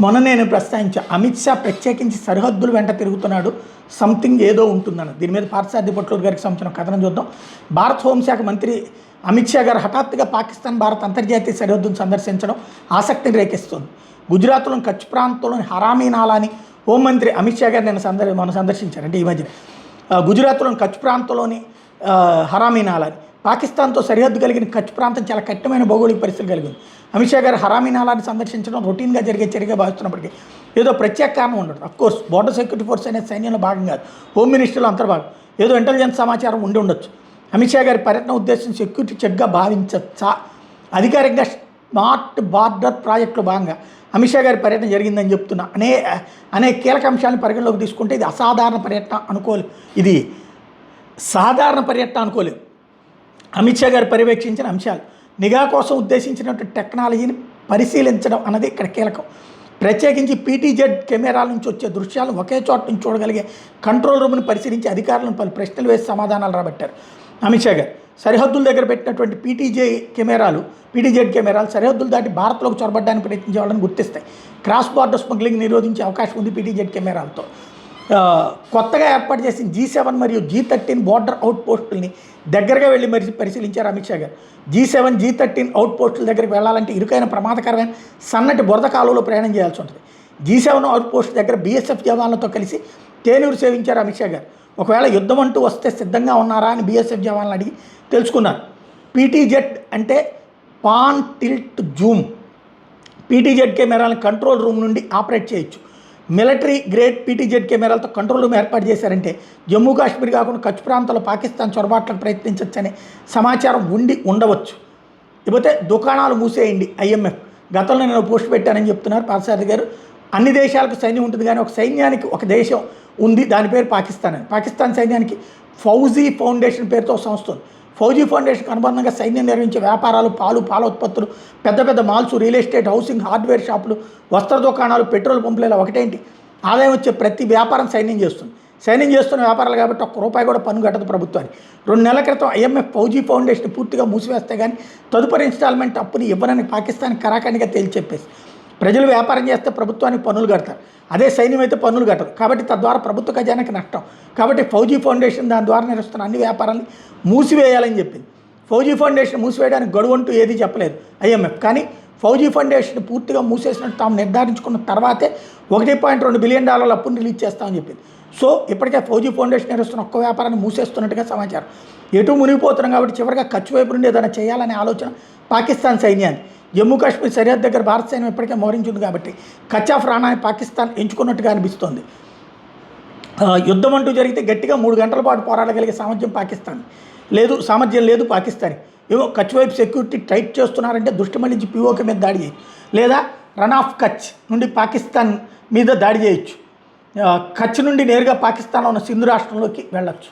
మొన్న నేను ప్రస్తావించా, అమిత్ షా ప్రత్యేకించి సరిహద్దులు వెంట తిరుగుతున్నాడు, సంథింగ్ ఏదో ఉంటుందని. దీని మీద పార్థసారథి పొట్లూరు గారికి సంబంధించిన కథనం చూద్దాం. భారత హోంశాఖ మంత్రి అమిత్ షా గారు హఠాత్తుగా పాకిస్తాన్ భారత్ అంతర్జాతీయ సరిహద్దును సందర్శించడం ఆసక్తిని రేకెస్తుంది. గుజరాత్లోని కచ్ ప్రాంతంలోని హరామీ నాలాని హోంమంత్రి అమిత్ షా గారు మొన్న సందర్శించారు. అంటే ఈ మధ్య గుజరాత్లోని కచ్ ప్రాంతంలోని హరామీ నాలాని పాకిస్తాన్తో సరిహద్దు కలిగిన కచ్ ప్రాంతం చాలా కఠినమైన భౌగోళిక పరిస్థితులు కలిగింది. అమిత్ షా గారు హరామీ నాలాన్ని సందర్శించడం రొటీన్గా జరిగే చర్యగా భావిస్తున్నప్పటికీ ఏదో ప్రత్యేక కారణం ఉండదు. అఫ్కోర్స్ బోర్డర్ సెక్యూరిటీ ఫోర్స్ అనేది సైన్యంలో భాగం కాదు, హోమ్ మినిస్టర్లో అంతర్భాగం. ఏదో ఇంటెలిజెన్స్ సమాచారం ఉండి ఉండొచ్చు. అమిత్ షా గారి పర్యటన ఉద్దేశం సెక్యూరిటీ చెక్గా భావించచ్చా? అధికారికంగా స్మార్ట్ బార్డర్ ప్రాజెక్టులో భాగంగా అమిత్ షా గారి పర్యటన జరిగిందని చెప్తున్నా అనే కీలక అంశాలను పరిగణలోకి తీసుకుంటే ఇది అసాధారణ పర్యటన అనుకోలేదు, ఇది సాధారణ పర్యటన అనుకోలేదు. అమిత్ షా గారు పర్యవేక్షించిన అంశాలు, నిఘా కోసం ఉద్దేశించినటువంటి టెక్నాలజీని పరిశీలించడం అన్నది ఇక్కడ కీలకం. ప్రత్యేకించి పీటీజెడ్ కెమెరాల నుంచి వచ్చే దృశ్యాలను ఒకే చోట నుంచి చూడగలిగే కంట్రోల్ రూమ్ని పరిశీలించి అధికారులను పలు ప్రశ్నలు వేసి సమాధానాలు రాబట్టారు అమిత్ షా గారు. సరిహద్దుల దగ్గర పెట్టినటువంటి పీటీజెడ్ కెమెరాలు సరిహద్దులు దాటి భారత్లోకి చొరబడ్డానికి ప్రయత్నించే వాళ్ళని గుర్తిస్తాయి. క్రాస్ బార్డర్ స్మగ్లింగ్ నిరోధించే అవకాశం ఉంది పీటీజెడ్ కెమెరాలతో. కొత్తగా ఏర్పాటు చేసిన G7 మరియు G13 బోర్డర్ అవుట్ పోస్టుల్ని దగ్గరగా వెళ్ళి పరిశీలించారు అమిత్ షా గారు. G7, G13 అవుట్ పోస్టుల దగ్గరికి వెళ్ళాలంటే ఇరుకైన ప్రమాదకరమైన సన్నటి బురద కాలువలో ప్రయాణం చేయాల్సి ఉంటుంది. G7 అవుట్ పోస్ట్ దగ్గర BSF జవాన్లతో కలిసి తేనూరు సేవించారు అమిత్ షా గారు. ఒకవేళ యుద్ధం అంటూ వస్తే సిద్ధంగా ఉన్నారా అని BSF జవాన్లను అడిగి తెలుసుకున్నారు. పీటీజెడ్ అంటే పాన్ టిల్ట్ జూమ్. పీటీజెడ్ కెమెరాలను కంట్రోల్ రూమ్ నుండి ఆపరేట్ చేయొచ్చు. మిలిటరీ గ్రేడ్ పీటీజెడ్ కెమెరాలతో కంట్రోల్ రూమ్ ఏర్పాటు చేశారంటే జమ్మూ కాశ్మీర్ కాకుండా కచ్ ప్రాంతంలో పాకిస్తాన్ చొరబాట్లకు ప్రయత్నించవచ్చనే సమాచారం ఉండవచ్చు. ఇకపోతే దుకాణాలు మూసేయండి IMF. గతంలో నేను పోస్ట్ పెట్టానని చెప్తున్నారు పార్థసారథి గారు. అన్ని దేశాలకు సైన్యం ఉంటుంది, కానీ ఒక సైన్యానికి ఒక దేశం ఉంది, దాని పేరు పాకిస్తాన్ అని. పాకిస్తాన్ సైన్యానికి ఫౌజీ ఫౌండేషన్ పేరుతో సంస్థ ఉంది. ఫౌజీ ఫౌండేషన్కి అనుబంధంగా సైన్యం నిర్వహించే వ్యాపారాలు, పాల ఉత్పత్తులు, పెద్ద malls, real estate, housing, hardware షాపులు, వస్త్ర దుకాణాలు, పెట్రోల్ పంపులు, ఇలా ఒకటేంటి ఆదాయం వచ్చే ప్రతి వ్యాపారం సైన్యం చేస్తుంది. సైన్యం చేస్తున్న వ్యాపారాలు కాబట్టి ₹1 కూడా పన్ను కట్టదు ప్రభుత్వానికి. 2 నెలల క్రితం IMF ఫౌజీ ఫౌండేషన్ పూర్తిగా మూసివేస్తే కానీ తదుపరి ఇన్స్టాల్మెంట్ అప్పుని ఇవ్వనని పాకిస్తాన్ కరాఖండిగా తేల్చెప్పేసి, ప్రజలు వ్యాపారం చేస్తే ప్రభుత్వానికి పన్నులు కడతారు, అదే సైన్యం అయితే పన్నులు కట్టదు, కాబట్టి తద్వారా ప్రభుత్వ ఖజానాకి నష్టం. కాబట్టి ఫౌజీ ఫౌండేషన్ దాని ద్వారా నిర్వహిస్తున్న అన్ని వ్యాపారాన్ని మూసివేయాలని చెప్పింది. ఫౌజీ ఫౌండేషన్ మూసివేయడానికి గడువు అంటూ ఏదీ చెప్పలేదు IMF. కానీ ఫౌజీ ఫౌండేషన్ పూర్తిగా మూసేసినట్టు తాము నిర్ధారించుకున్న తర్వాతే $1.2 బిలియన్ అప్పును రిలీజ్ చేస్తామని చెప్పింది. సో ఇప్పటికే ఫౌజీ ఫౌండేషన్ నిర్వహిస్తున్న ఒక్క వ్యాపారాన్ని మూసేస్తున్నట్టుగా సమాచారం. ఎటు మునిగిపోతున్నాం కాబట్టి చివరిగా ఖర్చు వైపు నుండి ఏదైనా చేయాలనే ఆలోచన పాకిస్తాన్ సైన్యాన్ని. జమ్మూ కాశ్మీర్ సరిహద్దు దగ్గర భారత సైన్యం ఇప్పటికే మోహరించింది కాబట్టి కచ్ ఆఫ్ రానాని పాకిస్తాన్ ఎంచుకున్నట్టుగా అనిపిస్తోంది. యుద్ధం అంటూ జరిగితే గట్టిగా 3 గంటల పాటు పోరాడగలిగే సామర్థ్యం లేదు పాకిస్తాన్. ఏమో కచ్ వైపు సెక్యూరిటీ టైట్ చేస్తున్నారంటే దృష్టి మళ్లించి POK మీద దాడి చేయొచ్చు, లేదా రన్ ఆఫ్ కచ్ నుండి పాకిస్తాన్ మీద దాడి చేయొచ్చు. కచ్ నుండి నేరుగా పాకిస్తాన్లో ఉన్న సింధు రాష్ట్రంలోకి వెళ్ళొచ్చు.